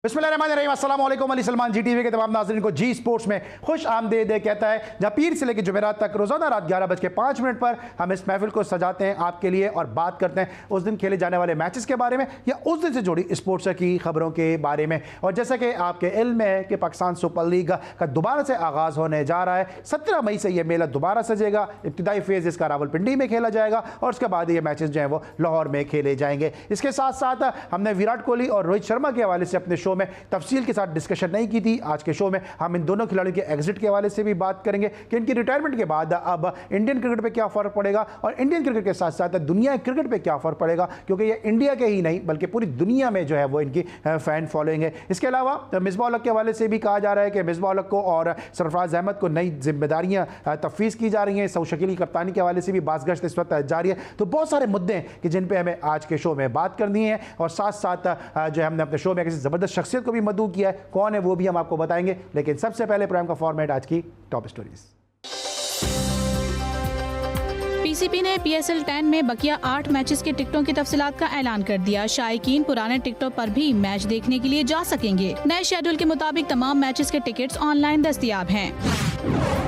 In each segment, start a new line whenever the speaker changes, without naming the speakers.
बिस्मिल्लाहिर्रहमानिर्रहीम, अस्सलाम वालेकुम। अली सलमान जी टीवी के तमाम नाज़रीन को जी स्पोर्ट्स में खुश आमदीद कहता है, जहाँ पीर से लेकर जुमेरात तक रोज़ाना रात 11:05 पर हम इस महफिल को सजाते हैं आपके लिए और बात करते हैं उस दिन खेले जाने वाले मैचेस के बारे में या उस दिन से जुड़ी स्पोर्ट्स की खबरों के बारे में। और जैसा कि आपके इल्म है कि पाकिस्तान सुपर लीग का दोबारा से आगाज़ होने जा रहा है। 17 मई से यह मेला दोबारा सजेगा। इब्तिदाई फेज़ इसका रावलपिंडी में खेला जाएगा और उसके बाद ये मैचेस जो हैं वो लाहौर में खेले जाएंगे। इसके साथ साथ हमने विराट कोहली और रोहित शर्मा के हवाले से अपने शो में तफसील के साथ डिस्कशन नहीं की थी। आज के शो में हम इन दोनों खिलाड़ियों के एग्जिट के हवाले से भी बात करेंगे कि इनकी रिटायरमेंट के बाद अब इंडियन क्रिकेट पे क्या फ़र्क पड़ेगा और इंडियन क्रिकेट के साथ साथ दुनिया क्रिकेट पे क्या फ़र्क पड़ेगा, क्योंकि ये इंडिया के ही नहीं बल्कि पूरी दुनिया में जो है वो इनकी फ़ैन फॉलोइंग है। इसके अलावा मिसबाह उल हक के हवाले से भी कहा जा रहा है कि मिसबाह उल हक को और सरफराज अहमद को नई जिम्मेदारियाँ तफवीज़ की जा रही हैं। सऊद शकील की कप्तानी के हवाले से भी बाज़गश्त इस वक्त जारी है। तो बहुत सारे मुद्दे हैं कि जिन पर हमें आज के शो में बात करनी है और साथ साथ जो है हमने अपने शो में किसी ज़बरदस्त शख्सियत को भी मदऊ किया है। कौन है वो भी हम आपको बताएंगे, लेकिन सबसे पहले प्रोग्राम का फॉर्मेट आज की टॉप स्टोरीज।
पीसीबी ने PSL 10 में बकिया 8 मैचेस के टिकटों की तफसीलात का ऐलान कर दिया। शायकीन पुराने टिकटों पर भी मैच देखने के लिए जा सकेंगे। नए शेड्यूल के मुताबिक तमाम मैचेस के टिकट्स ऑनलाइन दस्तयाब हैं।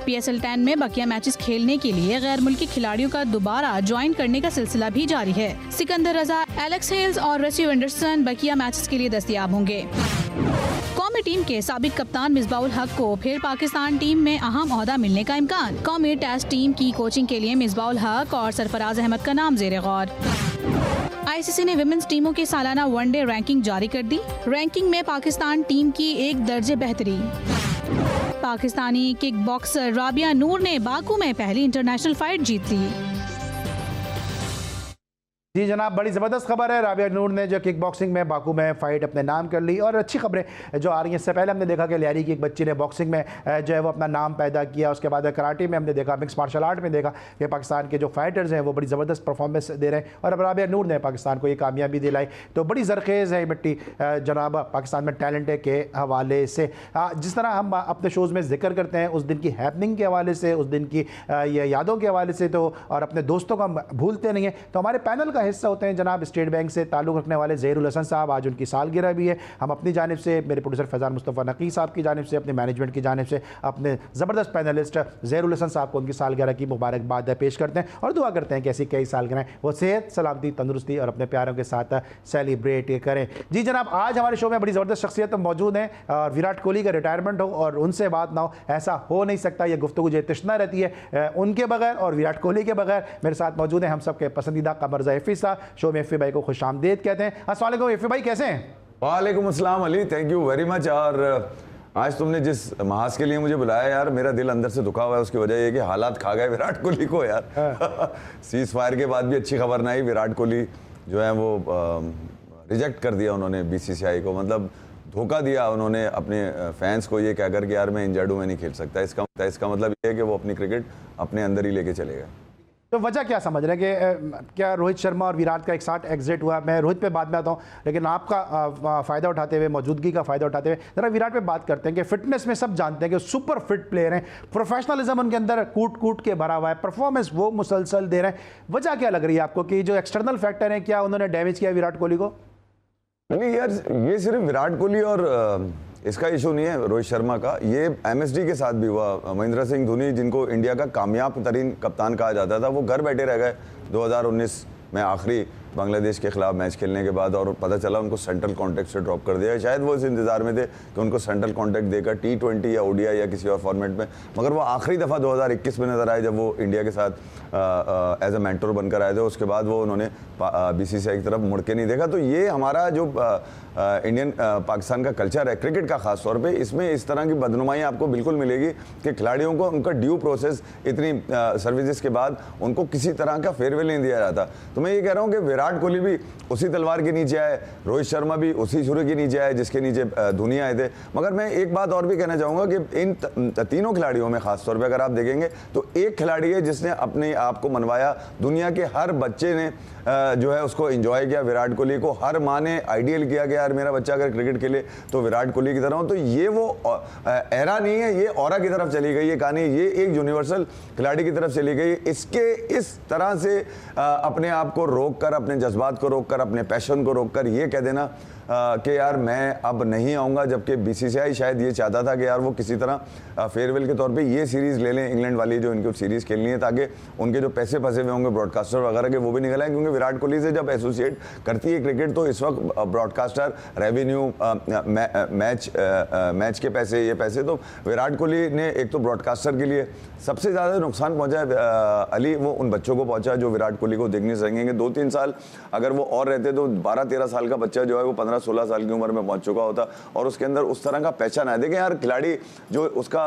PSL 10 में बकिया मैचेस खेलने के लिए गैर मुल्की खिलाड़ियों का दोबारा ज्वाइन करने का सिलसिला भी जारी है। सिकंदर रजा, एलेक्स हेल्स और रस्यू एंडरसन बकिया मैचेस के लिए दस्तयाब होंगे। कौमी टीम के साबिक कप्तान मिसबाह उल हक को फिर पाकिस्तान टीम में अहम ओहदा मिलने का इम्कान। कौमी टेस्ट टीम की कोचिंग के लिए मिसबाह उल हक और सरफराज अहमद का नाम जेर गौर। ICC ने विमेंस टीमों की सालाना वनडे रैंकिंग जारी कर दी। रैंकिंग में पाकिस्तान टीम की 1 दर्जे बेहतरी। पाकिस्तानी किक बॉक्सर राबिया नूर ने बाकू में पहली इंटरनेशनल फाइट जीत ली।
जी जनाब, बड़ी ज़बरदस्त खबर है। राबिया नूर ने जो किक बॉक्सिंग में बाकू में फ़ाइट अपने नाम कर ली और अच्छी खबरें जो आ रही हैं। इससे पहले हमने देखा कि लियारी की एक बच्ची ने बॉक्सिंग में जो है वो अपना नाम पैदा किया। उसके बाद कराटे में हमने देखा, मिक्स मार्शल आर्ट में देखा कि पाकिस्तान के जो फाइटर्स हैं वो बड़ी ज़बरदस्त परफॉर्मेंस दे रहे हैं और अब राबिया नूर ने पाकिस्तान को ये कामयाबी दिलाई। तो बड़ी ज़रखेज़ है मिट्टी जनाब पाकिस्तान में टैलेंट के हवाले से। जिस तरह हम अपने शोज़ में जिक्र करते हैं उस दिन की हैपनिंग के हवाले से, उस दिन की ये यादों के हवाले से, तो और अपने दोस्तों को हम भूलते नहीं हैं। तो हमारे पैनल का हिस्सा होते हैं जनाब स्टेट बैंक से ताल्लुक़ रखने वाले ज़हीरुल हसन साहब। आज उनकी सालगिरह भी है। हम अपनी जानिब से, मेरे प्रोड्यूसर फैज़ान मुस्तफ़ा नकी साहब की जानिब से, अपने मैनेजमेंट की जानिब से अपने ज़बरदस्त पैनलिस्ट ज़हीरुल हसन साहब को उनकी सालगिरह की मुबारकबाद पेश करते हैं और दुआ करते हैं कि ऐसी कई सालगिरह वो सेहत, सलामती, तंदुरुस्ती और अपने प्यारों के साथ सेलिब्रेट करें। जी जनाब, आज हमारे शो में बड़ी ज़बरदस्त शख्सियत मौजूद हैं और विराट कोहली का रिटायरमेंट हो और उनसे बात ना हो, ऐसा हो नहीं सकता। ये गुफ्तगू जो तशना रहती है उनके बगैर और विराट कोहली के बगैर। मेरे साथ मौजूद हैं हम सबके पसंदीदा कमरजा एफ़ी साहब। शो में एफ़ी भाई को खुश आमदीद कहते हैं। अस्सलाम वालेकुम एफ़ी भाई, कैसे हैं?
वालेकुम अस्सलाम Ali, thank you very much. और आज तुमने जिस महाज के लिए मुझे बुलाया यार, मेरा दिल अंदर से दुखा हुआ है। उसकी वजह ये कि हालात खा गए विराट कोहली को यार। सीज फायर के बाद भी अच्छी खबर नहीं, विराट कोहली जो है वो रिजेक्ट कर दिया उन्होंने BCCI को, मतलब धोखा दिया उन्होंने अपने फैंस को ये कहकर कि यार मैं इंजर्ड हूँ, मैं नहीं खेल सकता। इसका मतलब ये है कि वो अपनी क्रिकेट अपने अंदर ही लेके चले गए।
तो वजह क्या समझ रहे हैं कि क्या रोहित शर्मा और विराट का एक साथ एग्जिट हुआ? मैं रोहित पे बाद में आता हूँ, लेकिन आपका फ़ायदा उठाते हुए, मौजूदगी का फ़ायदा उठाते हुए ज़रा विराट पे बात करते हैं कि फ़िटनेस में सब जानते हैं कि सुपर फिट प्लेयर हैं, प्रोफेशनलिज्म उनके अंदर कूट कूट के भरा हुआ है, परफॉर्मेंस वो मुसलसल दे रहे हैं। वजह क्या लग रही है आपको कि जो एक्सटर्नल फैक्टर है क्या उन्होंने डैमेज किया विराट कोहली को?
नहीं यार, ये सिर्फ विराट कोहली और इसका इशू नहीं है रोहित शर्मा का, ये MSD के साथ भी हुआ। महेंद्र सिंह धोनी, जिनको इंडिया का कामयाब तरीन कप्तान कहा जाता था, वो घर बैठे रह गए 2019 में आखिरी बांग्लादेश के खिलाफ मैच खेलने के बाद और पता चला उनको सेंट्रल कॉन्ट्रैक्ट से ड्रॉप कर दिया। शायद वो इस इंतजार में थे कि उनको सेंट्रल कॉन्ट्रैक्ट देकर T20 या ODI या किसी और फॉर्मेट में, मगर वो आखिरी दफ़ा 2021 में नजर आए जब वो इंडिया के साथ एज ए मेंटर बनकर आए थे। उसके बाद वो उन्होंने BCCI की तरफ मुड़ के नहीं देखा। तो ये हमारा जो इंडियन पाकिस्तान का कल्चर है क्रिकेट का ख़ास तौर पे, इसमें इस तरह की बदनुमाई आपको बिल्कुल मिलेगी कि खिलाड़ियों को उनका ड्यू प्रोसेस, इतनी सर्विसेज के बाद उनको किसी तरह का फेयरवेल नहीं दिया जाता। तो मैं ये कह रहा हूँ कि विराट कोहली भी उसी तलवार के नीचे आए, रोहित शर्मा भी उसी छुरे के नीचे आए जिसके नीचे धोनी आए थे। मगर मैं एक बात और भी कहना चाहूँगा कि इन तीनों खिलाड़ियों में ख़ास तौर पर अगर आप देखेंगे तो एक खिलाड़ी है जिसने अपने आप को मनवाया। दुनिया के हर बच्चे ने जो है उसको एंजॉय किया विराट कोहली को, हर माँ ने आइडियल किया कि यार मेरा बच्चा अगर क्रिकेट खेले तो विराट कोहली की तरह हो। तो ये वो एरा नहीं है, ये ऑरा की तरफ चली गई है कहानी, ये एक यूनिवर्सल खिलाड़ी की तरफ चली गई। इसके इस तरह से अपने आप को रोक कर, अपने जज्बात को रोक कर, अपने पैशन को रोक कर ये कह देना कि यार मैं अब नहीं आऊँगा, जबकि बीसीसीआई शायद ये चाहता था कि यार वो किसी तरह फेयरवेल के तौर पे ये सीरीज़ ले लें इंग्लैंड वाली जो इनको सीरीज़ खेलनी है, ताकि उनके जो पैसे फंसे हुए होंगे ब्रॉडकास्टर वगैरह के वो भी निकल आए, क्योंकि विराट कोहली से जब एसोसिएट करती है क्रिकेट तो इस वक्त ब्रॉडकास्टर, रेवेन्यू, मैच के पैसे, ये पैसे, तो विराट कोहली ने एक तो ब्रॉडकास्टर के लिए सबसे ज़्यादा नुकसान पहुंचा है अली, वो उन बच्चों को पहुंचा जो विराट कोहली को देखने सकेंगे। 2-3 साल अगर वो और रहते तो 12-13 साल का बच्चा जो है वो 15-16 साल की उम्र में पहुंच चुका होता और उसके अंदर उस तरह का पैशन है। देखें यार, खिलाड़ी जो उसका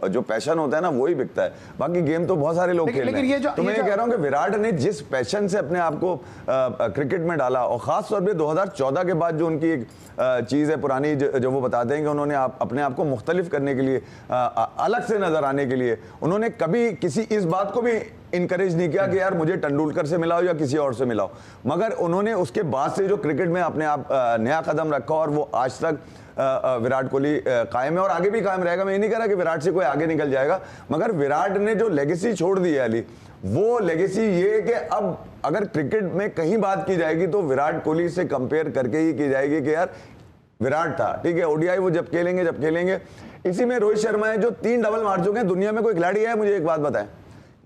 जो पैशन होता है ना वही बिकता है, बाकी गेम तो बहुत सारे लोग खेल रहे हैं। तो मैं ये कह रहा हूँ कि विराट ने जिस पैशन से अपने आप को क्रिकेट में डाला, और खास तौर पर 2014 के बाद जो उनकी एक चीज़ है पुरानी जो वो बताते हैं कि उन्होंने अपने आप को मुख्तलिफ करने के लिए, अलग से नजर आने के लिए, उन्होंने कभी किसी इस बात को भी इनकरेज नहीं किया कि यार मुझे तेंदुलकर से मिलाओ या किसी और से मिलाओ, मगर उन्होंने उसके बाद से जो क्रिकेट में अपने आप नया कदम रखा और वो आज तक विराट कोहली कायम है और आगे भी कायम रहेगा। मैं ये नहीं कह रहा कि विराट से कोई आगे निकल जाएगा, मगर विराट ने जो लेगेसी छोड़ दी है अली, वो लेगेसी ये है कि अब अगर क्रिकेट में कहीं बात की जाएगी तो विराट कोहली से कंपेयर करके ही की जाएगी कि यार विराट था, ठीक है, ओडीआई वो जब खेलेंगे। इसी में रोहित शर्मा है जो 3 डबल मार चुके हैं। दुनिया में कोई खिलाड़ी है, मुझे एक बात बताएं,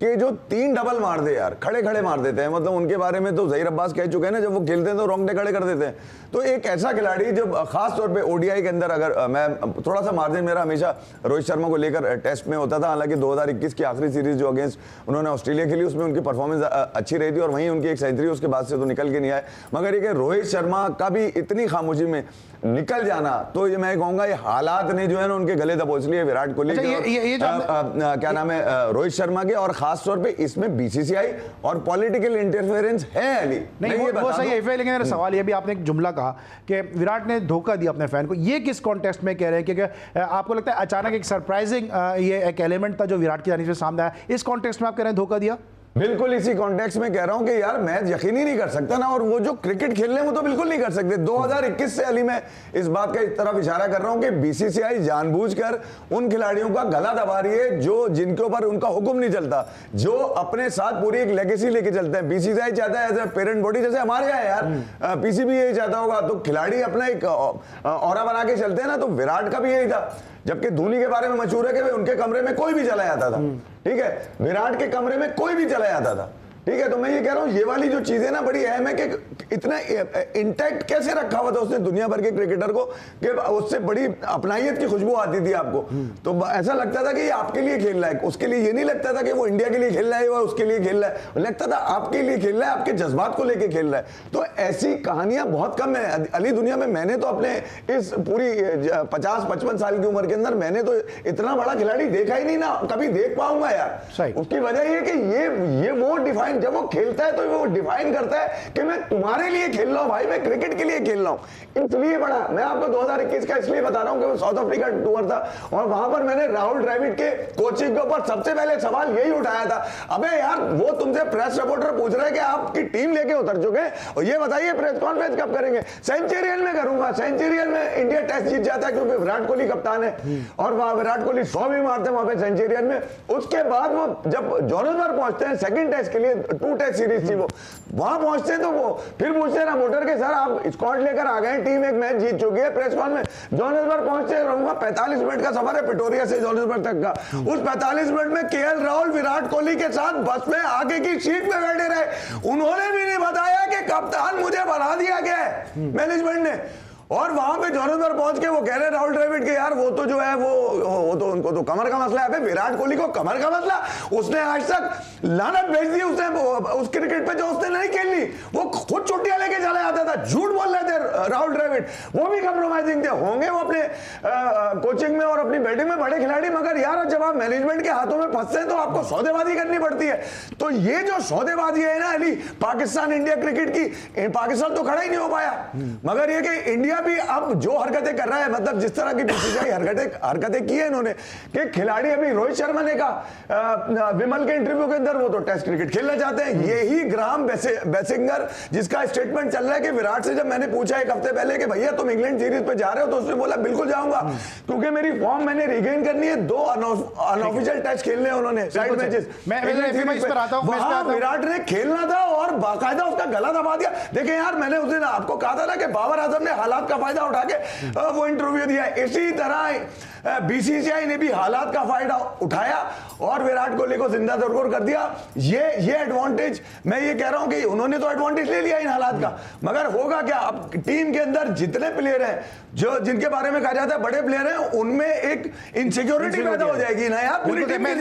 कि जो 3 डबल मार दे यार, खड़े मार देते हैं, मतलब उनके बारे में तो ज़हीर अब्बास कह चुके हैं ना, जब वो खेलते हैं तो रोंगटे खड़े कर देते हैं। तो एक ऐसा खिलाड़ी जब खास तौर पे ओडीआई के अंदर, अगर मैं थोड़ा सा मार्जिन मेरा हमेशा रोहित शर्मा को लेकर टेस्ट में होता था, हालांकि 2021 की आखिरी सीरीज जो अगेंस्ट उन्होंने ऑस्ट्रेलिया खेली उसमें उनकी परफॉर्मेंस अच्छी रही थी और वहीं उनकी एक सेंचुरी उसके बाद से तो निकल के नहीं आए, मगर ये रोहित शर्मा का भी इतनी खामोशी में निकल जाना, तो ये मैं कहूँगा ये हालात ने जो है ना उनके गले दबोच लिए विराट कोहली के, क्या नाम है, रोहित शर्मा के, और खास तौर पे इसमें बीसीसीआई और पॉलिटिकल इंटरफेरेंस है अली।
नहीं वो सही है, लेकिन मेरा सवाल ये भी, आपने एक जुमला कहा कि विराट ने धोखा दिया अपने फैन को, ये किस कॉन्टेक्स्ट में कह रहे हैं? क्योंकि आपको लगता है अचानक एक सरप्राइजिंग ये एक एलिमेंट था जो विराट की जानिब से सामने आया, इस कॉन्टेक्स्ट में आप कह रहे हैं धोखा दिया?
बिल्कुल इसी कॉन्टेक्स्ट में कह रहा हूं कि यार मैच यकीन ही नहीं कर सकता ना, और वो जो क्रिकेट खेल रहे हैं वो तो बिल्कुल नहीं कर सकते। 2021 से अली मैं इस बात का इस तरफ इशारा कर रहा हूं कि बीसीसीआई जानबूझकर उन खिलाड़ियों का गला दबा रही है जो जिनके ऊपर उनका हुक्म नहीं चलता, जो अपने साथ पूरी एक लेगेसी लेके चलते हैं। बीसीसीआई चाहता है एज ए पेरेंट बॉडी, जैसे हमारे यहाँ यार पीसीबी यही चाहता होगा, तो खिलाड़ी अपना एक ऑरा बना के चलते हैं ना, तो विराट का भी यही था। जबकि धोनी के बारे में मशहूर है कि उनके कमरे में कोई भी चला जाता था, ठीक है, विराट के कमरे में कोई भी चला जाता था, ठीक है। तो मैं ये कह रहा हूँ ये वाली जो चीजें ना बड़ी अहम है कि इतना इंटैक्ट कैसे रखा हुआ था उसने दुनिया भर के क्रिकेटर को कि उससे बड़ी अपनाइयत की खुशबू आती थी आपको, तो ऐसा लगता था कि ये आपके लिए खेल रहा है, उसके लिए ये नहीं लगता था कि वो इंडिया के लिए खेल रहा है या उसके लिए खेल रहा है, लगता था आपके लिए खेल रहा है, आपके जज्बात को लेके खेल रहा है। तो ऐसी कहानियां बहुत कम है अली दुनिया में। मैंने तो अपने इस पूरी 50-55 साल की उम्र के अंदर मैंने तो इतना बड़ा खिलाड़ी देखा ही नहीं ना कभी देख पाऊंगा यार। उसकी वजह ये कि ये वो डिफाइन, जब वो खेलता है तो वो डिफाइन करता है कि मैं तुम्हारे लिए खेल रहा हूं भाई, मैं क्रिकेट के लिए खेल रहा हूं। इसलिए बड़ा मैं आपको 2021 का इसलिए बता रहा हूं कि वो साउथ अफ्रीका टूर था और वहां पर मैंने राहुल द्रविड़ के कोचिंग के ऊपर सबसे पहले सवाल यही उठाया था, अबे यार वो तुमसे प्रेस रिपोर्टर पूछ रहे हैं कि आपकी टीम लेके उतर चुके हैं और ये बताइए प्रेस कॉन्फ्रेंस कब करेंगे? सेंचुरियन में करूंगा। सेंचुरियन में इंडिया टेस्ट जीत जाता है क्योंकि विराट कोहली कप्तान है और वहां विराट कोहली 100 भी मारते हैं वहां पे सेंचुरियन में। उसके बाद वो जब जोहान्सबर्ग पहुंचते हैं सेकंड टेस्ट के लिए, 2 टेस्ट सीरीज थी, वो वहां पहुंचते हैं तो वो फिर पूछते हैं रिपोर्टर के सर आप स्क्वाड लेकर आ गए, टीम एक मैच जीत चुकी है, प्रेस कॉन में जोहान्सबर्ग पहुंचते हैं, रहूंगा 45 मिनट का सफर है प्रिटोरिया से जोहान्सबर्ग तक का। उस 45 मिनट में केएल राहुल विराट कोहली के साथ बस में आगे की सीट में बैठे रहे, उन्होंने भी नहीं बताया कि कप्तान मुझे बना दिया गया है मैनेजमेंट ने। और वहां पे जोहान्सबर्ग पहुंच के वो कह रहे राहुल द्रविड़ के यार वो तो जो है वो तो उनको तो कमर का मसला है। विराट कोहली को कमर का मसला, उसने आज तक लानत भेज दी उसने उस क्रिकेट पे जो उसने नहीं खेलनी, वो खुद छुट्टियां लेके चला जाता था, झूठ बोल रहे थे राहुल द्रविड़, वो भी कंप्रोमाइजिंग थे। होंगे वो अपने कोचिंग में और अपनी बैटिंग में बड़े खिलाड़ी, मगर यार जब आप मैनेजमेंट के हाथों में फंसते हैं तो आपको सौदेबाजी करनी पड़ती है। तो ये जो सौदेबाजी है ना अली पाकिस्तान इंडिया क्रिकेट की, पाकिस्तान तो खड़ा ही नहीं हो पाया, मगर ये कि इंडिया अभी अब जो हरकतें कर रहा है, मतलब जिस तरह की बीसीसीआई हरकतें की है इन्होंने, कि खिलाड़ी अभी रोहित शर्मा ने कहा विमल के इंटरव्यू के अंदर वो तो टेस्ट क्रिकेट खेलना चाहते हैं। यही ग्राहम बेसिंगर जिसका स्टेटमेंट चल रहा है कि विराट से जब मैंने पूछा एक हफ्ते पहले कि भैया तुम इंग्लैंड सीरीज पे जा रहे हो, तो उसने बोला बिल्कुल जाऊंगा, क्योंकि मेरी फॉर्म मैंने रिगेन करनी है। 2 अनऑफिशियल टेस्ट खेलने उन्होंने, साइड मैचेस। वहां विराट ने खेलना था और बाकायदा उसका गला दबा दिया। देखिए यार, मैंने उस दिन आपको कहा था ना कि बाबर आजम ने हालात का फायदा उठा के वो इंटरव्यू दिया। इसी तरह बीसीसीआई ने भी हालात का फायदा उठाया और विराट कोहली को जिंदा दरगोर कर दिया। ये एडवांटेज, मैं ये कह रहा हूं कि उन्होंने तो एडवांटेज ले लिया इन हालात का, मगर होगा क्या? अब टीम के अंदर जितने प्लेयर हैं, जो जिनके बारे में कहा जाता है बड़े प्लेयर हैं, उनमें एक इनसिक्योरिटी पैदा हो जाएगी ना यार, पूरी टीम में।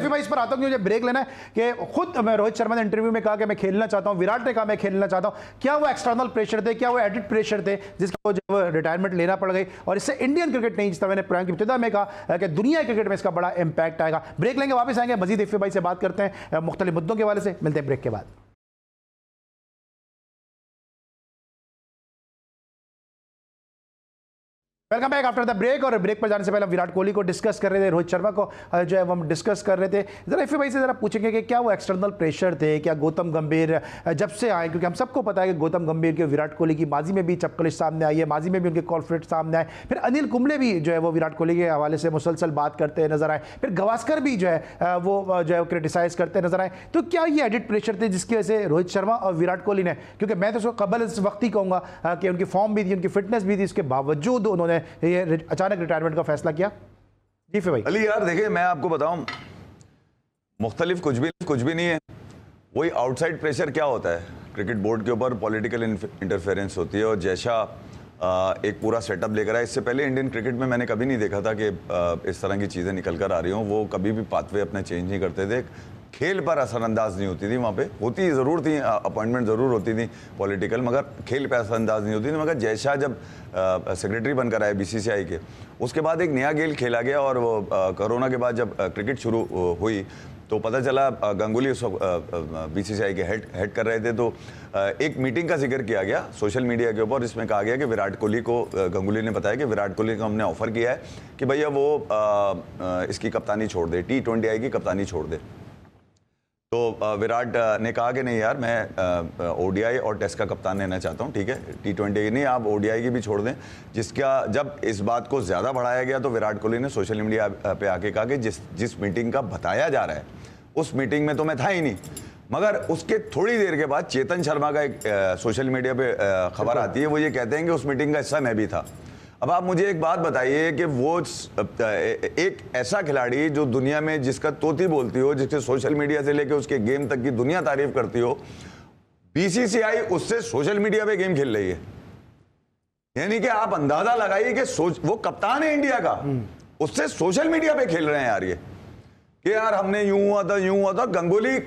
मैं इस पर आता हूं, मुझे ब्रेक लेना है कि खुद रोहित शर्मा ने इंटरव्यू में कहा कि मैं खेलना चाहता हूं, विराट ने कहा मैं खेलना चाहता हूं। क्या वो एक्सटर्नल प्रेशर थे, क्या वो एडिट प्रेशर थे जिसको जब रिटायरमेंट लेना पड़ गई और इससे इंडियन क्रिकेट नहीं जीता? मैंने प्रोग्राम की इब्तिदा में कहा कि दुनिया क्रिकेट में इसका बड़ा इंपैक्ट आएगा। ब्रेक लेंगे, वापस आएंगे, मजीद इफ्फी भाई से बात करते हैं मुख्तलिफ मुद्दों के हवाले से। मिलते हैं ब्रेक के बाद। Welcome back after the break. और ब्रेक पर जाने से पहले हम विराट कोहली को डिस्कस कर रहे थे, रोहित शर्मा को जो है हम डिस्कस कर रहे थे। जरा इफ़ी भाई से जरा पूछेंगे कि क्या वो एक्सटर्नल प्रेशर थे, क्या गौतम गंभीर जब से आए, क्योंकि हम सबको पता है कि गौतम गंभीर के विराट कोहली की माजी में भी चपकलिश सामने आई है, माजी में भी उनके कॉन्फ्लिक्ट सामने आए, फिर अनिल कुंबले भी जो है वो विराट कोहली के हवाले से मुसलसल बात करते नजर आए, फिर गवास्कर भी जो है वो जो है क्रिटिसाइज करते नजर आए। तो क्या ये एडिट प्रेशर थे जिसकी वजह से रोहित शर्मा और विराट कोहली ने, क्योंकि मैं तो उसको कबल इस वक्त ही कहूँगा कि उनकी फॉर्म भी थी, उनकी फिटनेस भी थी, उसके बावजूद उन्होंने ये अचानक रिटायरमेंट का फैसला किया? जी फिर भाई।
अली यार देखिए, मैं आपको बताऊं, मुख्तलिफ कुछ भी नहीं है। वही आउटसाइड प्रेशर क्या होता है, क्रिकेट बोर्ड के ऊपर पॉलिटिकल इंटरफेरेंस होती है, और जैसा एक पूरा सेटअप लेकर आया। इससे पहले इंडियन क्रिकेट में मैंने कभी नहीं देखा था कि इस तरह की चीज़ें निकल कर आ रही हों। वो कभी भी पाथवे अपना चेंज नहीं करते थे, खेल पर असरअंदाज नहीं होती थी। वहाँ पे होती ज़रूर थी, अपॉइंटमेंट ज़रूर होती थी पॉलिटिकल, मगर खेल पर असरअंदाज नहीं होती थी। मगर जैसा जब सेक्रेटरी बनकर आए बीसीसीआई के, उसके बाद एक नया खेल खेला गया, और वो कोरोना के बाद जब क्रिकेट शुरू हुई तो पता चला गंगुली उस बीसीसीआई के हेड कर रहे थे। तो एक मीटिंग का जिक्र किया गया सोशल मीडिया के ऊपर, इसमें कहा गया कि विराट कोहली को, गंगुली ने बताया कि विराट कोहली को हमने ऑफर किया है कि भैया वो इसकी कप्तानी छोड़ दे, T20I की कप्तानी छोड़ दे। तो विराट ने कहा कि नहीं यार, मैं ODI और टेस्ट का कप्तान लेना चाहता हूँ, ठीक है, T20 नहीं, आप ODI की भी छोड़ दें। जिसका जब इस बात को ज़्यादा बढ़ाया गया तो विराट कोहली ने सोशल मीडिया पे आके कहा कि जिस मीटिंग का बताया जा रहा है उस मीटिंग में तो मैं था ही नहीं। मगर उसके थोड़ी देर के बाद चेतन शर्मा का एक सोशल मीडिया पे खबर आती है, वो ये कहते हैं कि उस मीटिंग का हिस्सा मैं भी था। अब आप मुझे एक बात बताइए कि वो एक ऐसा खिलाड़ी जो दुनिया में जिसका तोती बोलती हो, जिसके सोशल मीडिया से लेके उसके गेम तक की दुनिया तारीफ करती हो, बीसीसीआई उससे सोशल मीडिया पे गेम खेल रही है। यानी कि आप अंदाजा लगाइए कि वो कप्तान है इंडिया का, उससे सोशल मीडिया पे खेल रहे हैं यार। ये कि यार हमने यूं हुआ था। गंगुली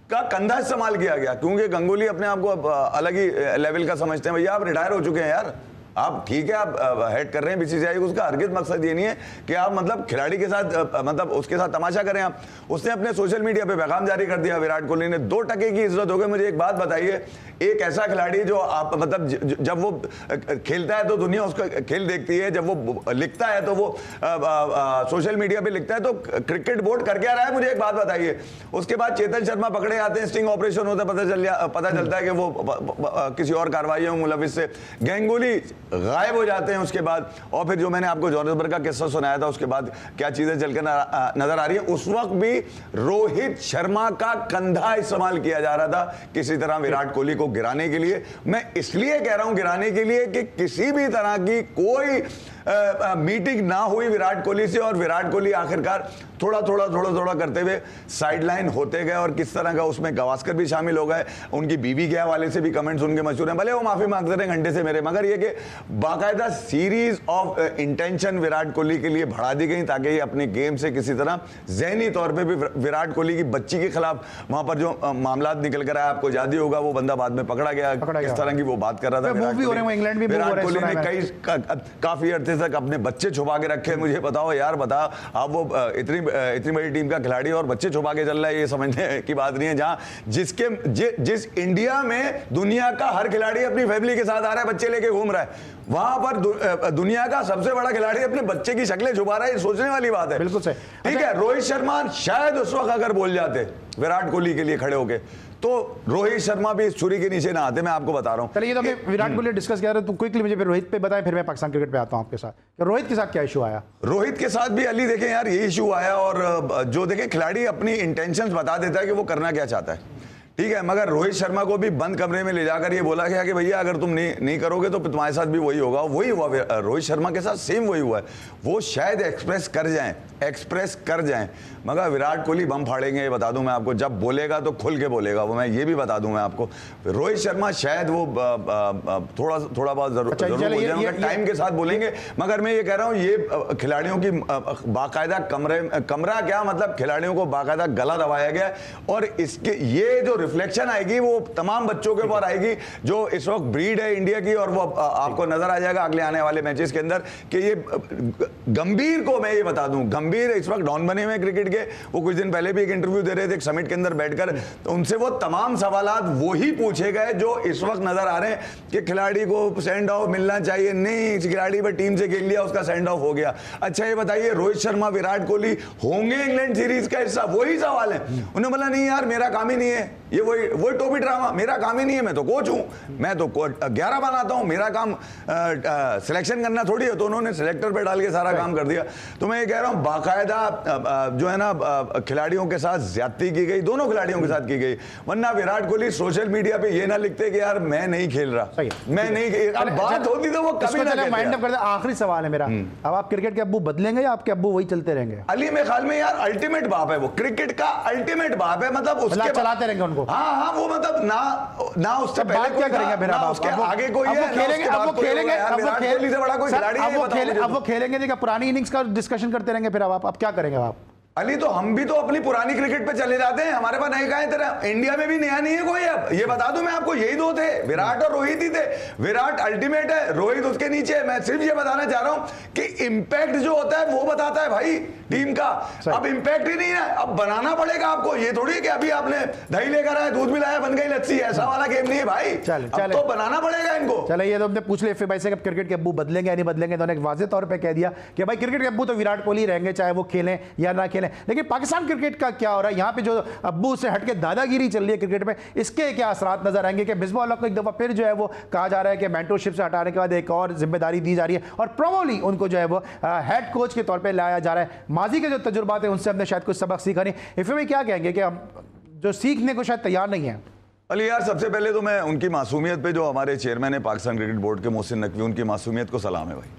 का कंधा इस्तेमाल किया गया, क्योंकि गंगुली अपने आप को अलग ही लेवल का समझते हैं। भैया आप रिटायर हो चुके हैं यार, आप ठीक है, आप हेड कर रहे हैं बीसीसीआई को, उसका हरगिज़ मकसद ये नहीं है कि आप मतलब खिलाड़ी के साथ मतलब उसके साथ तमाशा करें आप। उसने अपने सोशल मीडिया पे पैगाम जारी कर दिया विराट कोहली ने। 2 टके की इज्जत हो गई। मुझे एक बात बताइए, एक ऐसा खिलाड़ी जो आप मतलब जब वो खेलता है तो दुनिया उसका खेल देखती है, जब वो लिखता है तो वो सोशल मीडिया पे लिखता है, तो क्रिकेट बोर्ड कर क्या रहा है? मुझे एक बात बताइए। उसके बाद चेतन शर्मा पकड़े आते हैं, स्टिंग ऑपरेशन होता है, पता चलता है कि वो किसी और कार्रवाइयों में मुलविस से। गंगुली गायब हो जाते हैं उसके बाद। और फिर जो मैंने आपको जोहान्सबर्ग का किस्सा सुनाया था, उसके बाद क्या चीजें चलकर नजर आ रही है। उस वक्त भी रोहित शर्मा का कंधा इस्तेमाल किया जा रहा था किसी तरह विराट कोहली को गिराने के लिए। मैं इसलिए कह रहा हूं गिराने के लिए कि किसी भी तरह की कोई मीटिंग ना हुई विराट कोहली से, और विराट कोहली आखिरकार थोड़ा करते हुए साइडलाइन होते गए। और किस तरह का उसमें गवास्कर भी शामिल हो गए, उनकी बीवी के हवाले से भी कमेंट्स उनके मशहूर हैं, भले वो माफी मांगते रहे घंटे से मेरे, मगर ये कि बाकायदा series of intention Virat Kohli के लिए बढ़ा दी गई ताकि ये अपने गेम से किसी तरह जहनी तौर पे भी विराट कोहली की बच्ची के खिलाफ वहां पर जो मामला निकल कर आया, आपको याद ही होगा, वो बंदा बाद में पकड़ा गया, किस तरह की वो बात कर रहा था। विराट कोहली ने काफी अर्थे तक अपने बच्चे छुपा के रखे। मुझे बताओ यार, बता आप वो इतनी बड़ी टीम का खिलाड़ी और बच्चे छुपा के चल रहा है, ये समझने की बात नहीं है। जहां जिस इंडिया में दुनिया का हर खिलाड़ी अपनी फैमिली के साथ आ रहा है, बच्चे लेके घूम रहा है, वहां पर दुनिया का सबसे बड़ा खिलाड़ी अपने बच्चे की शक्लें छुपा रहा है, ये सोचने वाली बात है।
बिल्कुल सही।
ठीक है, रोहित शर्मा शायद उस वक्त अगर बोल जाते विराट कोहली के लिए खड़े होके, तो रोहित शर्मा भी इस छुरी के नीचे ना आते, मैं आपको बता रहा हूं।
चलिए, ये तो हमने विराट कोहली डिस्कस किया, तो क्विकली मुझे फिर रोहित पे बताएं, फिर मैं पाकिस्तान क्रिकेट पे आता हूं आपके साथ। रोहित के साथ क्या इशू आया?
रोहित के साथ भी अली देखें यार, ये इशू आया, और जो देखें खिलाड़ी अपनी इंटेंशंस बता देता है कि वो करना क्या चाहता है, ठीक है। मगर रोहित शर्मा को भी बंद कमरे में ले जाकर ये बोला गया कि भैया अगर तुम नहीं करोगे तो तुम्हारे साथ भी वही होगा। वही हुआ रोहित शर्मा के साथ, सेम वही हुआ है। वो शायद एक्सप्रेस कर जाएं, मगर विराट कोहली बम फाड़ेंगे, ये बता दूं मैं आपको। जब बोलेगा तो खुल के बोलेगा, वो मैं ये भी बता दूं मैं आपको। रोहित शर्मा शायद वो थोड़ा बहुत जरूर बोलेंगे, टाइम के साथ बोलेंगे। मगर मैं ये कह रहा हूं, ये खिलाड़ियों की बाकायदा कमरा क्या मतलब, खिलाड़ियों को बाकायदा गला दबाया गया, और इसके ये जो रिफ्लेक्शन आएगी वो तमाम बच्चों के ऊपर आएगी जो इस वक्त ब्रीड है इंडिया की, और वो आपको नजर आ जाएगा अगले आने वाले मैचेस के अंदर कि ये गंभीर को मैं ये बता दूं, गंभीर इस वक्त डॉन बने हुए क्रिकेट के। वो कुछ दिन पहले भी एक इंटरव्यू दे रहे थे एक समिट के अंदर बैठकर, तो उनसे वो तमाम सवालात वही पूछे गए जो इस वक्त नजर आ रहे हैं कि खिलाड़ी को सेंड ऑफ मिलना चाहिए, नहीं इस खिलाड़ी पर टीम से खेल लिया, उसका सेंड ऑफ हो गया। अच्छा ये बताइए, रोहित शर्मा विराट कोहली होंगे इंग्लैंड सीरीज का हिस्सा? वही सवाल है। उन्होंने बोला नहीं यार मेरा काम ही नहीं है, ये वही टोपी ड्रामा, मेरा काम ही नहीं है, मैं तो कोच हूं, मैं तो 11 बनाता हूं, मेरा काम सिलेक्शन करना थोड़ी है। तो उन्होंने सिलेक्टर पे डाल के सारा काम कर दिया। तो मैं ये कह रहा हूं, बाकायदा जो है ना खिलाड़ियों के साथ ज्यादती की गई, दोनों खिलाड़ियों के साथ की गई। वरना विराट कोहली सोशल मीडिया पे ये ना लिखते कि यार मैं नहीं खेल रहा, मैं नहीं, अब बात होती तो वो कभी ना कहते।
माइंड अप करते। आखिरी सवाल है मेरा, अब आप क्रिकेट के अब्बू बदलेंगे या आपके अब्बू वही चलते रहेंगे?
अली मेरे ख्याल में यार अल्टीमेट बाप है वो, क्रिकेट का अल्टीमेट बाप है, मतलब उसके
चलाते रहेंगे उनको।
हाँ, वो मतलब ना उससे पहले
क्या करेंगे फिर आप?
उसके आगे कोई है,
अब वो खेलेंगे नहीं, पुरानी इनिंग्स का डिस्कशन करते रहेंगे फिर आप क्या करेंगे आप?
अली तो हम भी तो अपनी पुरानी क्रिकेट पे चले जाते हैं, हमारे पास नए कहां तरह। इंडिया में भी नया नहीं है कोई। अब ये बता दूं मैं आपको, यही दो थे, विराट और रोहित ही थे। विराट अल्टीमेट है, रोहित उसके नीचे है। मैं सिर्फ ये बताना चाह रहा हूं कि इंपैक्ट जो होता है वो बताता है भाई टीम का। अब इंपैक्ट ही नहीं है, अब बनाना पड़ेगा आपको। ये थोड़ी है कि अभी आपने दही लेकर आए, दूध मिलाया, बन गई लस्सी, ऐसा वाला गेम नहीं है भाई। अब तो बनाना पड़ेगा इनको।
चलो, ये तो हमने पूछ लिया फिर भाई से क्रिकेट के अब्बू बदलेंगे या नहीं बदलेंगे, तो उन्होंने वाज़ेह तौर पर कह दिया कि भाई क्रिकेट के अब्बू तो विराट कोहली रहेंगे, चाहे वो खेलें या ना खेलें। लेकिन पाकिस्तान क्रिकेट का क्या हो रहा है यहाँ पे, जो अब्बू से हटके दादागिरी चल रही है क्रिकेट में, इसके क्या असरात नजर आएंगे? कि मिसबाह उल हक को एक दफा फिर जो है वो कहा जा रहा है कि मेंटरशिप से हटाने के बाद एक और जिम्मेदारी दी जा रही है, और प्रोबेबली उनको जो है वो हेड कोच के तौर पे लाया जा रहा है। माजी के जो तजुर्बात है उनसे हमने शायद कुछ सबक सीखा नहीं। इफ में क्या कहेंगे कि हम जो सीखने को शायद तैयार नहीं है?
अली यार, सबसे पहले तो मैं उनकी मासूमियत पे, जो हमारे चेयरमैन है पाकिस्तान क्रिकेट बोर्ड के मोहसिन नकवी, उनकी मासूमियत को सलाम है भाई,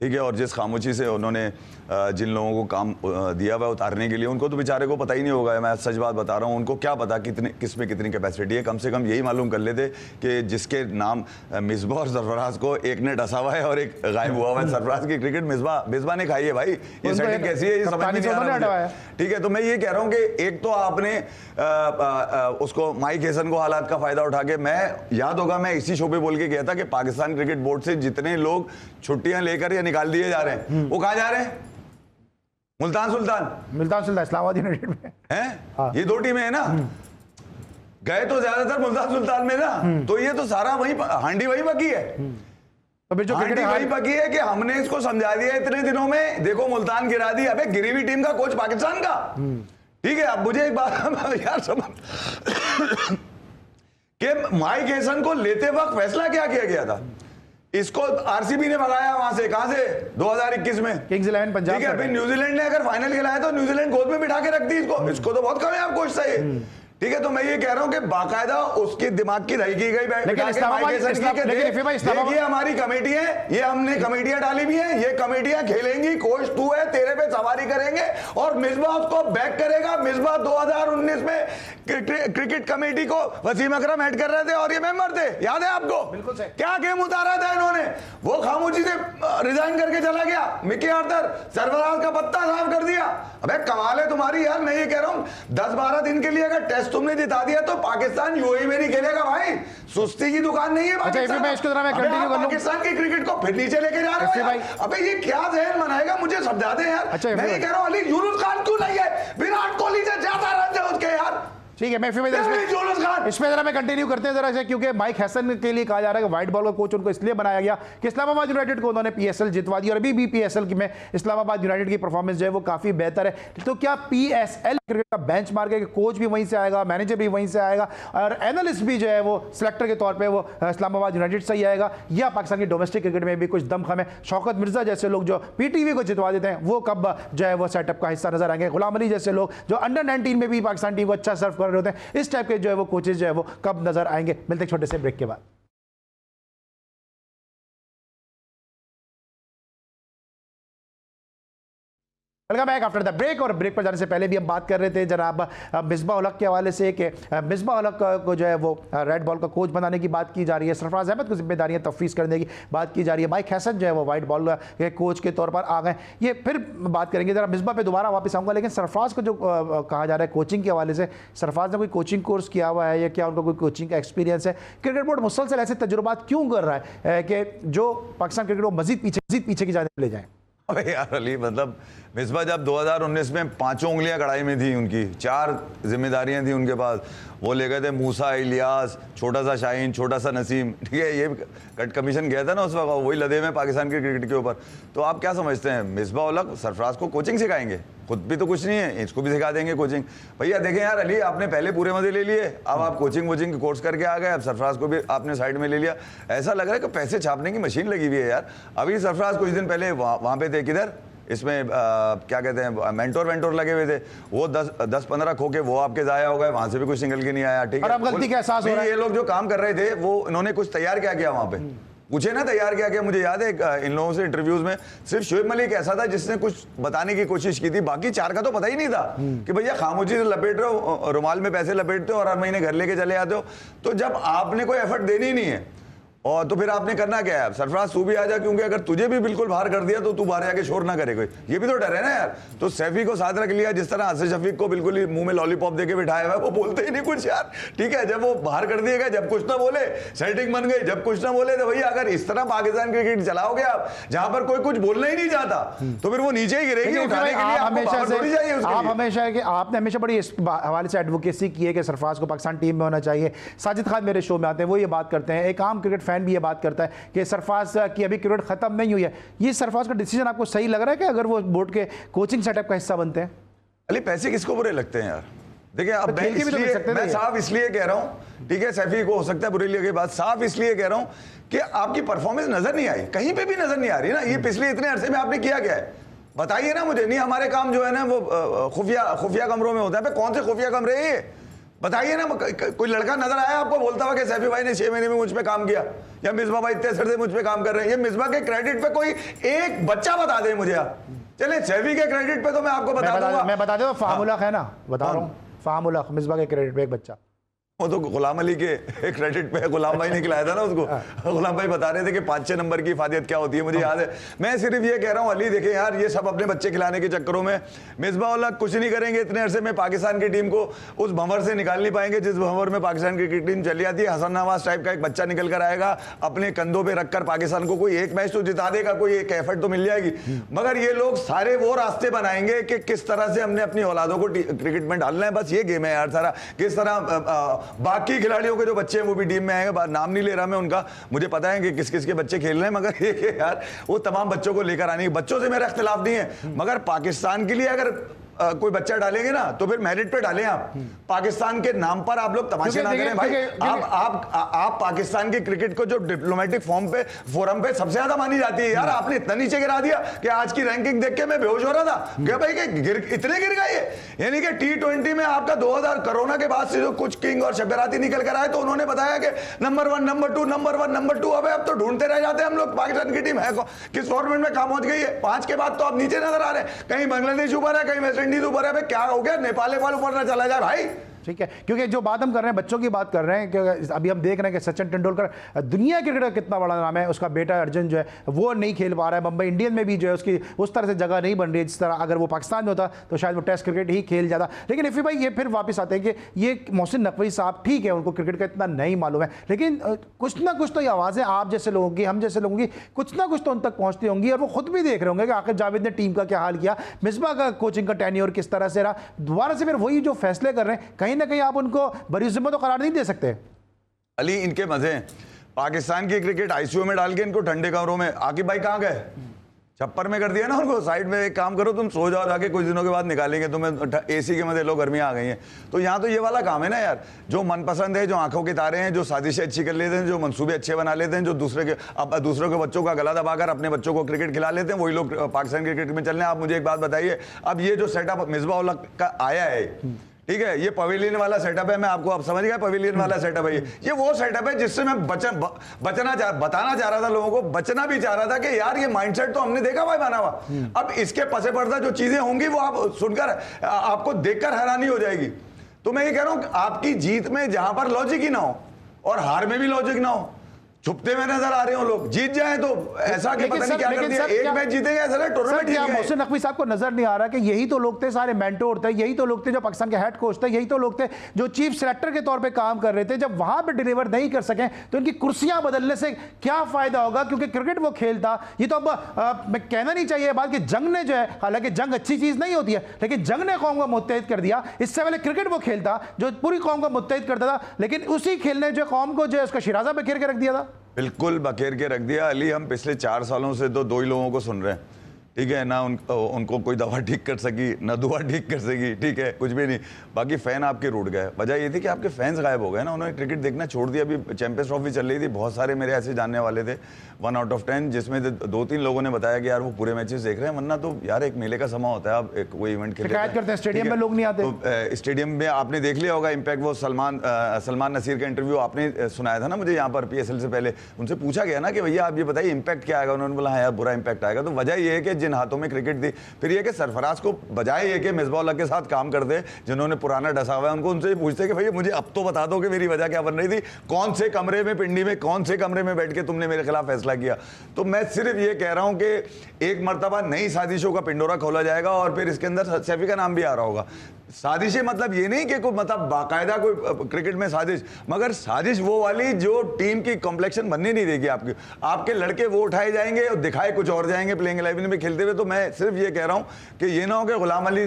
ठीक है। और जिस खामोशी से उन्होंने जिन लोगों को काम दिया हुआ उतारने के लिए, उनको तो बेचारे को पता ही नहीं होगा। मैं सच बात बता रहा हूँ, उनको क्या पता किस में कितनी कैपेसिटी है। कम से कम यही मालूम कर लेते कि जिसके नाम मिसबाह और सरफराज को एक ने डसा हुआ है और एक गायब हुआ हुआ है। सरफराज की क्रिकेट मिसबाह ने खाई है भाई, ये सेटिंग कैसी है ये समझ में नहीं आ रहा है, ठीक है। तो मैं ये कह रहा हूँ कि एक तो आपने उसको माइक हेसन को हालात का फायदा उठा के, मैं याद होगा मैं इसी शो पे बोल के गया था कि पाकिस्तान क्रिकेट बोर्ड से जितने लोग छुट्टियां लेकर या निकाल दिए जा रहे हैं, वो कहाँ जा रहे हैं? मुल्तान सुल्तान
इस्लामाबाद यूनाइटेड में
हैं। ये दो टीमें हैं ना, गए तो ज्यादातर मुल्तान सुल्तान में ना। तो ये तो सारा वही हांडी वही बाकी है,
तो फिर जो
हांडी वही बाकी है कि हमने इसको समझा दिया इतने दिनों में, देखो मुल्तान गिरा दी। अबे गिरी हुई टीम का कोच पाकिस्तान का, ठीक है। अब मुझे एक बात यार समझ कि माइक हेसन को लेते वक्त फैसला क्या किया गया था? इसको आरसीबी ने भगाया वहां से, कहां से? 2021 में
किंग्स 11 पंजाब।
ठीक है, फिर न्यूजीलैंड ने अगर फाइनल खिलाया तो न्यूजीलैंड गोद में बिठा के रख दी इसको तो बहुत कामयाब कोच था ये, ठीक है। तो मैं ये कह रहा हूं कि बाकायदा उसके दिमाग की रही की गई, ये हमारी कमेटी है, ये हमने कमेटियां डाली भी है, ये कमेटियां खेलेंगी, कोच तू है, तेरे पे सवारी करेंगे और मिसबाह उसको बैक करेगा। मिसबाह 2019 में क्रिकेट कमेटी को वसीम अकरम हेड कर रहे थे और ये मेंबर थे, याद है आपको?
बिल्कुल सही।
क्या गेम उतारा था इन्होंने? वो खामोशी से रिजाइन करके चला गया मिकी आर्थर, सरफराज का पत्ता साफ कर दिया। अबे कमाल है तुम्हारी यार। मैं ये कह रहा हूं 10-12 दिन के लिए अगर टेस्ट मैच तुमने जिता दिया तो पाकिस्तान यूएई में नहीं खेलेगा भाई, सुस्ती की दुकान नहीं है पाकिस्तान।
मैं इसको जरा मैं कंटिन्यू कर लूं,
पाकिस्तान की क्रिकेट को फिर नीचे लेके जा रहे हो भाई। अबे ये क्या जहन बनाएगा, मुझे समझा दे यार। मैं ये कह रहा हूं अली यूनुस खान क्यों नहीं है, विराट कोहली से ज्यादा रन है उसके यार।
ठीक है, मैं फिर इसमें जरा मैं कंटिन्यू करते हैं जरा से, क्योंकि माइक हैसन के लिए कहा जा रहा है कि व्हाइट बॉल का कोच उनको इसलिए बनाया गया कि इस्लामाबाद यूनाइटेड को उन्होंने पीएसएल जितवा दी और अभी भी पीएसएल में इस्लामाबाद यूनाइटेड की परफॉर्मेंस जो है वो काफी बेहतर है। तो क्या पीएसएल क्रिकेट का बेंचमार्क है कि कोच भी वहीं से आएगा, मैनेजर भी वहीं से आएगा और एनालिस्ट भी जो है वो सिलेक्टर के तौर पर वो इस्लामाबाद यूनाइटेड से ही आएगा, या पाकिस्तान की डोमेस्टिक क्रिकेट में भी कुछ दमखम है? शौकत मिर्जा जैसे लोग जो पीटीवी को जितवा देते हैं वो कब जो है वो सेटअप का हिस्सा नजर आएंगे? गुलाम अली जैसे लोग जो अंडर 19 में भी पाकिस्तान टीम को अच्छा सर्व कर रहे होते हैं, इस टाइप के जो है वो कोचेज जो है वो कब नजर आएंगे? मिलते हैं छोटे से ब्रेक के बाद। Welcome back after the break. और ब्रेक पर जाने से पहले भी हम बात कर रहे थे जनाब मिसबाह उल हक के हवाले से कि मिसबाह उल हक को जो है वो रेड बॉल का कोच बनाने की बात की जा रही है, सरफराज अहमद को जिम्मेदारियां तफवीज़ करने की बात की जा रही है, माइक हैसन जो है वो वाइट बॉल के कोच के तौर पर आ गए। ये फिर बात करेंगे, जरा मिसबाह पे दोबारा वापस आऊँगा, लेकिन सरफराज को जो कहा जा रहा है कोचिंग के हवाले से, सरफराज ने कोई कोचिंग कोर्स किया हुआ है या क्या उनका कोई कोचिंग का एक्सपीरियंस है? क्रिकेट बोर्ड मुसलसल ऐसे तजुर्बात क्यों कर रहा है कि जो पाकिस्तान क्रिकेट को मजीद पीछे की जाने ले जाए?
अबे यार अली, मतलब मिसबा जब 2019 में 5 उंगलियां कड़ाई में थी, उनकी 4 जिम्मेदारियां थी उनके पास, वो ले गए थे मूसा, इलियास, छोटा सा शाहीन, छोटा सा नसीम, ठीक है, ये कट कमीशन गया था ना उस वक्त, वही लदे में पाकिस्तान के क्रिकेट के ऊपर। तो आप क्या समझते हैं मिसबा उल हक सरफराज को कोचिंग सिखाएंगे? खुद भी तो कुछ नहीं है, इसको भी सिखा देंगे कोचिंग? भैया देखें यार अली, आपने पहले पूरे मजे ले लिए, अब आप कोचिंग वोचिंग कोर्स करके आ गए, अब सरफराज को भी आपने साइड में ले लिया। ऐसा लग रहा है कि पैसे छापने की मशीन लगी हुई है यार। अभी सरफराज कुछ दिन पहले वहाँ पे थे, किधर इसमें क्या कहते हैं मेंटोर वेंटोर लगे हुए थे, वो 10-15 खो के वो आपके जाया हो गए, वहां से भी कुछ निकल के नहीं आया। ठीक है,
गलती का एहसास हो रहा है।
ये लोग जो काम कर रहे थे वो इन्होंने कुछ तैयार क्या किया वहां पे? पूछे ना तैयार क्या किया? मुझे याद है इन लोगों से इंटरव्यूज में सिर्फ शोएब मलिक ऐसा था जिसने कुछ बताने की कोशिश की थी, बाकी 4 का तो पता ही नहीं था कि भैया खामोशी से लपेट रहे हो, रुमाल में पैसे लपेटते हो और हर महीने घर लेके चले आते हो। तो जब आपने कोई एफर्ट देनी ही नहीं है और तो फिर आपने करना क्या है? सरफराज तू भी आ जा, क्योंकि अगर तुझे भी बिल्कुल बाहर कर दिया तो तू बाहर जाके शोर ना करे कोई, ये भी तो डर है ना यार। तो सैफी को साथ रख लिया, जिस तरह आसिफ शफीक को बिल्कुल ही मुंह में लॉलीपॉप देके बिठाया हुआ है, वो बोलते ही नहीं कुछ यार। ठीक है, जब वो बाहर कर दिए गए, जब कुछ ना बोले सेटिंग बन गई, जब कुछ ना बोले, तो भैया अगर इस तरह पाकिस्तान क्रिकेट चलाओगे आप, जहां पर कोई कुछ बोलना ही नहीं चाहता, तो फिर वो नीचे ही गिरेगी। उठाने के लिए
आप हमेशा है कि आपने हमेशा बड़ी इस हवाले से एडवोकेसी की है कि सरफराज को पाकिस्तान टीम में होना चाहिए। साजिद खान मेरे शो में आते हैं, वो ये बात करते हैं, एक आम क्रिकेट फैन भी ये बात करता है कि सरफराज की अभी क्रिकेट खत्म नहीं हुई है। ये सरफराज का डिसीजन आपको सही लग रहा है कि अगर वो बोर्ड के कोचिंग सेटअप का हिस्सा बनते हैं?
अली पैसे किसको बुरे लगते हैं यार? देखिए अब मैं साफ इसलिए कह रहा हूं, ठीक है, सैफी को हो सकता है बुरी लगे बात, साफ इसलिए कह रहा हूं कि आपकी परफॉर्मेंस नजर नहीं आई, कहीं पे भी नजर नहीं आ रही ना। ये पिछले इतने अरसे में आपने किया क्या है बताइए ना मुझे। नहीं, हमारे काम जो है ना वो खुफिया कमरों में होता है। कौन से खुफिया कमरे हैं ये बताइए ना? कोई लड़का नजर आया आपको बोलता हुआ कि सैफी भाई ने 6 महीने में मुझ पे काम किया, या मिसबा भाई इतने से मुझ पे काम कर रहे हैं? ये मिसबा के क्रेडिट पे कोई एक बच्चा बता दे मुझे आप। चले सैफी के क्रेडिट पे तो मैं आपको बता दूंगा,
मैं बता दूं, फाहम उल हक है ना, बता रहा हूँ, फाहम उल हक मिसबा के क्रेडिट पे एक बच्चा,
वो तो गुलाम अली के क्रेडिट पे गुलाम भाई ने खिलाया था ना उसको। गुलाम भाई बता रहे थे कि 5-6 नंबर की इफादियत क्या होती है, मुझे याद है। मैं सिर्फ ये कह रहा हूँ अली, देखें यार, ये सब अपने बच्चे खिलाने के चक्करों में मिसबाह उल हक कुछ नहीं करेंगे इतने अरसे में। पाकिस्तान की टीम को उस भंवर से निकाल नहीं पाएंगे जिस भंवर में पाकिस्तान की क्रिकेट टीम चली जाती है। हसन नवाज टाइप का एक बच्चा निकल कर आएगा, अपने कंधों पर रखकर पाकिस्तान को कोई एक मैच तो जिता देगा, कोई एक एफर्ट तो मिल जाएगी। मगर ये लोग सारे वो रास्ते बनाएंगे कि किस तरह से हमने अपनी औलादों को क्रिकेट में डालना है। बस ये गेम है यार सारा। किस तरह बाकी खिलाड़ियों के जो बच्चे हैं वो भी टीम में आएंगे, नाम नहीं ले रहा मैं उनका, मुझे पता है कि किस किस के बच्चे खेल रहे हैं, मगर ये यार वो तमाम बच्चों को लेकर आने, बच्चों से मेरा इख्तिलाफ नहीं है, मगर पाकिस्तान के लिए अगर कोई बच्चा डालेंगे ना तो फिर मेरिट पे डालें आप। पाकिस्तान के नाम पर आप लोग तमाशे ना करें भाई। आप पाकिस्तान की क्रिकेट को जो डिप्लोमेटिक फोरम पे सबसे ज्यादा मानी जाती है यार, आपने इतना नीचे गिरा दिया कि आज की रैंकिंग देख के मैं बेहोश हो रहा था क्या भाई कि इतने गिर गए। यानी कि T20 में आपका 2000 कोरोना के बाद से जो कुछ किंग और शबराती निकल कर आए तो उन्होंने बताया कि नंबर 1 नंबर 2 नंबर 1 नंबर 2। अब तो ढूंढते रह जाते हैं हम लोग पाकिस्तान की टीम है किस फॉर्मेट में काम पहुंच गई है। 5 के बाद तो आप नीचे नजर आ रहे हैं, कहीं बांग्लादेश ऊपर है, कहीं वेस्ट इंडीज ऊपर है। क्या हो गया, नेपाल ऊपर ना चला जाए भाई?
ठीक है, क्योंकि जो बात हम कर रहे हैं बच्चों की बात कर रहे हैं कि अभी हम देख रहे हैं कि सचिन तेंदुलकर दुनिया क्रिकेट का कितना बड़ा नाम है, उसका बेटा अर्जुन जो है वो नहीं खेल पा रहा है, मुंबई इंडियन में भी जो है उसकी उस तरह से जगह नहीं बन रही है जिस तरह अगर वो पाकिस्तान में होता तो शायद वो टेस्ट क्रिकेट ही खेल जाता। लेकिन इफ़ी भाई ये फिर वापस आते हैं कि ये मोहसिन नकवी साहब ठीक है उनको क्रिकेट का इतना नहीं मालूम है, लेकिन कुछ ना कुछ तो ये आवाज़ें आप जैसे लोगों की, हम जैसे लोगों की कुछ ना कुछ तो उन तक पहुंचती होंगी और वो खुद भी देख रहे होंगे कि आखिर जावेद ने टीम का क्या हाल किया, मिसबा का कोचिंग का टेन्योर किस तरह से रहा, दोबारा से फिर वही जो फैसले कर रहे हैं कहीं ना कहीं आप उनको बड़ी जिम्मा तो करार नहीं दे सकते।
अली इनके मजे हैं, पाकिस्तान की क्रिकेट आईसीयू में डाल के इनको ठंडे कमरों में, आकिब भाई कहाँ गए, छप्पर में कर दिया ना उनको, साइड में एक काम करो तुम सो जाओ जाके, कुछ दिनों के बाद निकालेंगे तुम्हें एसी के मजे, लो गर्मियाँ आ गई हैं। तो यहाँ तो ये वाला काम है ना यार, जो मनपसंद है, जो आंखों के तारे हैं, जो साजिशें अच्छी कर लेते हैं, जो मंसूबे अच्छे बना लेते हैं, जो दूसरों के बच्चों का गला दबाकर अपने बच्चों को क्रिकेट खिला लेते हैं, वही लोग पाकिस्तान क्रिकेट में चल रहे हैं। आप मुझे एक बात बताइए, अब ये जो सेटअप मिसबा उल हक का आया है, ठीक है, ये पवेलियन वाला सेटअप है, मैं आपको अब समझ गया पवेलियन वाला सेटअप है, ये वो सेटअप है जिससे मैं बताना चाह रहा था लोगों को, बचना भी चाह रहा था कि यार ये माइंडसेट तो हमने देखा भाई बना हुआ, अब इसके पसे पर्दा जो चीजें होंगी वो आप सुनकर आपको देखकर हैरानी हो जाएगी। तो मैं ये कह रहा हूं आपकी जीत में जहां पर लॉजिक ही ना हो और हार में भी लॉजिक ना हो, छुपते हुए नजर आ रहे हो लोग, जीत जाए तो ऐसा कि पता नहीं क्या कर दिया, एक मैच जीतेंगे ऐसा टूर्नामेंट जीत गए।
मोहसिन नकवी साहब को नजर नहीं आ रहा कि यही तो लोग थे सारे मेंटोर थे, यही तो लोग थे जो पाकिस्तान के हेड कोच थे, यही तो लोग थे जो चीफ सेलेक्टर के तौर पे काम कर रहे थे, जब वहां पे डिलीवर नहीं कर सके तो इनकी कुर्सियां बदलने से क्या फायदा होगा, क्योंकि क्रिकेट वो खेलता, ये तो अब मैं कहना नहीं चाहिए बात कि जंग ने जो है, हालांकि जंग अच्छी चीज नहीं होती है, लेकिन जंग ने कौम को मुत्तहिद कर दिया। इससे पहले क्रिकेट वो खेलता जो पूरी कौम को मुत्तहिद करता था, लेकिन उसी खेलने जो कौम को जो है उसका शिराजा बखेर के रख दिया था।
बिल्कुल बखेर के रख दिया। अली हम पिछले 4 सालों से तो 2 ही लोगों को सुन रहे हैं, ठीक है ना, उनको कोई दवा ठीक कर सकी ना दुआ ठीक कर सकी, ठीक है, कुछ भी नहीं, बाकी फैन आपके रूठ गए। वजह ये थी कि आपके फैंस गायब हो गए ना, उन्होंने क्रिकेट देखना छोड़ दिया। अभी चैंपियंस ट्रॉफी चल रही थी, बहुत सारे मेरे ऐसे जानने वाले थे 1 आउट ऑफ 10, जिसमें 2-3 लोगों ने बताया कि यार वो पूरे मैचेस देख रहे हैं, वरना तो यार एक मेले का समा होता है, आप एक कोई इवेंट खेलते हैं
स्टेडियम में लोग नहीं आते,
तो स्टेडियम में आपने देख लिया होगा इम्पैक्ट। वो सलमान नसीर का इंटरव्यू आपने सुनाया था ना मुझे यहाँ पर PSL से पहले, उनसे पूछा गया ना कि भैया आप ये बताइए इम्पैक्ट क्या आएगा, उन्होंने बोला हाँ यार बुरा इम्पैक्ट आएगा। तो वजह ये है कि जिन हाथों में क्रिकेट दी, फिर ये कि सरफराज को बजाय ये कि मिसबा उल हक के साथ काम कर दे जिन्होंने पुराना डसा हुआ है, उनको उनसे पूछते कि भैया मुझे अब तो बता दो कि मेरी वजह क्या बन रही थी, कौन से कमरे में, पिंडी में कौन से कमरे में बैठ के तुमने मेरे खिलाफ फैसला किया। तो मैं सिर्फ ये कह रहा हूं कि एक मर्तबा नई साजिशों का पिंडोरा खोला जाएगा और फिर इसके अंदर सैफी का नाम भी आ रहा होगा। साजिशें मतलब ये नहीं कि कोई मतलब बाकायदा कोई क्रिकेट में साजिश, मगर साजिश वो वाली जो टीम की कॉम्प्लेक्शन बनने नहीं देगी आपकी, आपके लड़के वो उठाए जाएंगे और दिखाए कुछ और जाएंगे प्लेइंग 11 में खेलते हुए। तो मैं सिर्फ ये कह रहा हूं कि ये ना हो कि गुलाम अली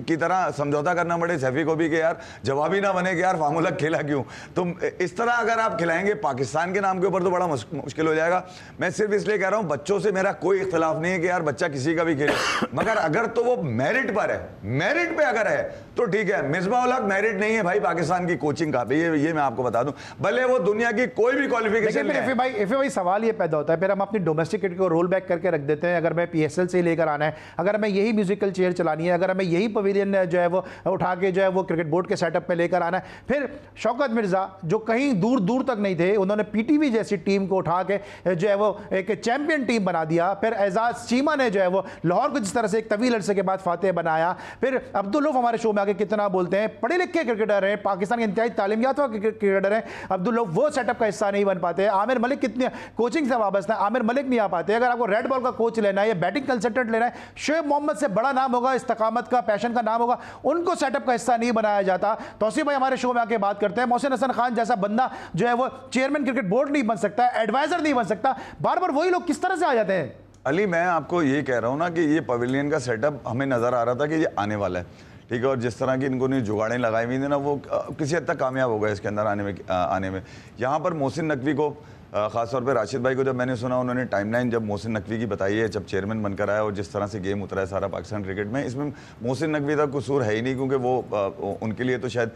की तरह समझौता करना पड़े सैफी को भी कि यार जवाबी ना बने कि यार फार्मूला खेला क्यों। तो इस तरह अगर आप खिलाएंगे पाकिस्तान के नाम के ऊपर तो बड़ा मुश्किल हो जाएगा। मैं सिर्फ इसलिए कह रहा हूं बच्चों से मेरा कोई इख्तलाफ नहीं है कि यार बच्चा किसी का भी खेले, मगर अगर तो वो मेरिट पर है, मेरिट पे अगर है तो ठीक है। मिसबा उल हक मेरिट नहीं है भाई पाकिस्तान की कोचिंग का, ये मैं आपको बता दूं, भले वो दुनिया की कोई भी क्वालिफिकेशन।
लेकिन भाई सवाल ये पैदा होता है, फिर हम अपनी डोमेस्टिक क्रिकेट को रोल बैक करके रख देते हैं। अगर मैं PSL से लेकर आना है, अगर हमें यही म्यूजिकल चेयर चलानी है, अगर हमें यही पवेलियन जो है वो उठा के जो है वो क्रिकेट बोर्ड के सेटअप पे लेकर आना है, फिर शौकत मिर्जा जो कहीं दूर दूर तक नहीं थे, उन्होंने PTV जैसी टीम को उठा के जो है वो एक चैंपियन टीम बना दिया। फिर एजाज चीमा ने जो है वो लाहौर को जिस तरह से एक तवील अरसे के बाद फातेह बनाया। फिर अब्दुल लौफ हमारे शो में आगे कितना बोलते हैं, पढ़े लिखे क्रिकेटर हैं, पाकिस्तान के इंतहाई तालीम याफ्ता क्रिकेटर हैं, अब्दुल लौफ वो सेटअप का हिस्सा नहीं बन पाते। आमिर मलिक कितने कोचिंग से वाबस्ता है, आमिर मलिक नहीं आ पाते। अगर आपको रेड बॉल का कोच लेना है या बैटिंग कंसल्टेंट लेना है, शोएब मोहम्मद से बड़ा नाम होगा, इस्तकामत का, पैशन का नाम होगा, उनको सेटअप का हिस्सा नहीं बनाया जाता। तौसीफ भाई हमारे शो में आके बात करते हैं, मोहसिन हसन खान जैसा बंदा जो है वो चेयरमैन क्रिकेट बोर्ड नहीं बन सकता, एडवाइजर नहीं बन सकता, बार बार वही लोग किस तरह से आ जाते हैं।
अली मैं आपको ये कह रहा हूँ ना कि ये पवेलियन का सेटअप हमें नजर आ रहा था कि ये आने वाला है, ठीक है, और जिस तरह की इनको जुगाड़ें लगाई हुई थी ना वो किसी हद तक कामयाब हो गए इसके अंदर आने में। यहाँ पर मोहसिन नकवी को ख़ासतौर पे राशिद भाई को जब मैंने सुना, उन्होंने टाइमलाइन जब मोहसिन नकवी की बताई है जब चेयरमैन बनकर आया और जिस तरह से गेम उतरा है सारा पाकिस्तान क्रिकेट में, इसमें मोहसिन नकवी का कसूर है ही नहीं, क्योंकि वो उनके लिए तो शायद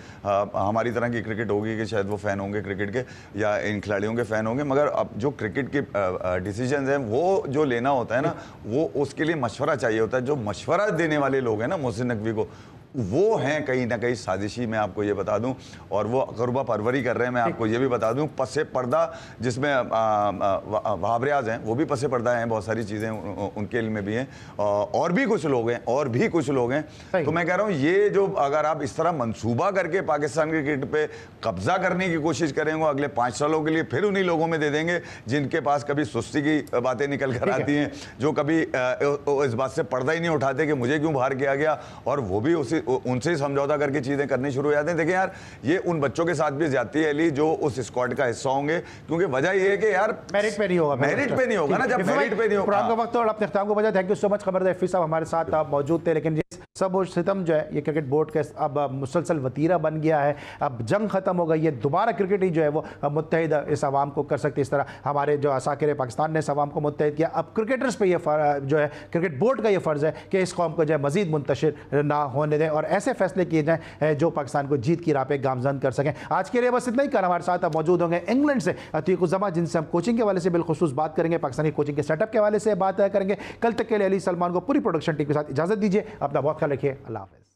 हमारी तरह की क्रिकेट होगी कि शायद वो फ़ैन होंगे क्रिकेट के या इन खिलाड़ियों के फ़ैन होंगे, मगर अब जो क्रिकेट के डिसीजन हैं वो जो लेना होता है ना, वो उसके लिए मशवरा चाहिए होता है। जो मशवरा देने वाले लोग हैं ना मोहसिन नकवी को, वो हैं कहीं ना कहीं साजिशी, मैं आपको ये बता दूं, और वो अकरबा परवरी कर रहे हैं। मैं आपको ये भी बता दूं, पसे पर्दा जिसमें वहाब रियाज हैं, वो भी पसे पर्दा हैं, बहुत सारी चीज़ें उनके इल्म में भी हैं, और भी कुछ लोग हैं, तो मैं कह रहा हूँ ये जो अगर आप इस तरह मंसूबा करके पाकिस्तान की क्रिकेट पे कब्जा करने की कोशिश करेंगे अगले 5 सालों के लिए, फिर उन्हीं लोगों में दे देंगे जिनके पास कभी सुस्ती की बातें निकल कर आती हैं, जो कभी इस बात से पर्दा ही नहीं उठाते कि मुझे क्यों बाहर किया गया, और वो भी उनसे ही समझौता करके चीजें करनी शुरू हो जाते हैं। देखिए यार, ये उन बच्चों के साथ भी ज्यादती है अली जो उस स्क्वाड का हिस्सा होंगे, क्योंकि वजह ये है कि यार
मेरिट पे नहीं होगा,
ना, जब मेरिट पे नहीं होगा।
प्रोग्राम का वक्त और अपने इख्तिताम को बजा। थैंक यू सो मच खबरदार हफीज साहब हमारे साथ आप मौजूद थे, लेकिन सब और सितम जो है ये क्रिकेट बोर्ड का अब मुसलसल वतीरा बन गया है। अब जंग खत्म हो गई है, दोबारा क्रिकेट ही जो है वो मुत्तहिद इस आवाम को कर सकती है। इस तरह हमारे जो असाकिर पाकिस्तान ने इस आवाम को मुत्तहिद किया, अब क्रिकेटर्स पे ये जो है क्रिकेट बोर्ड का ये फ़र्ज़ है कि इस कौम को जो है मज़ीद मुंतशिर ना होने दें और ऐसे फैसले किए जाएँ जो पाकिस्तान को जीत की राह पे गामजन कर सकें। आज के लिए बस इतना ही। कल हमारे साथ अब मौजूद होंगे इंग्लैंड से अतीक उज़्ज़मा, जिनसे हम कोचिंग के हवाले से बिलखुसूस बात करेंगे, पाकिस्तानी कोचिंग के सेटअप के हवाले से बात करेंगे। कल तक के लिए अली सलमान को पूरी प्रोडक्शन टीम के साथ इजाज़त दीजिए। अपना बहुत ख्याल रखिए। अल्लाह हाफ़िज़।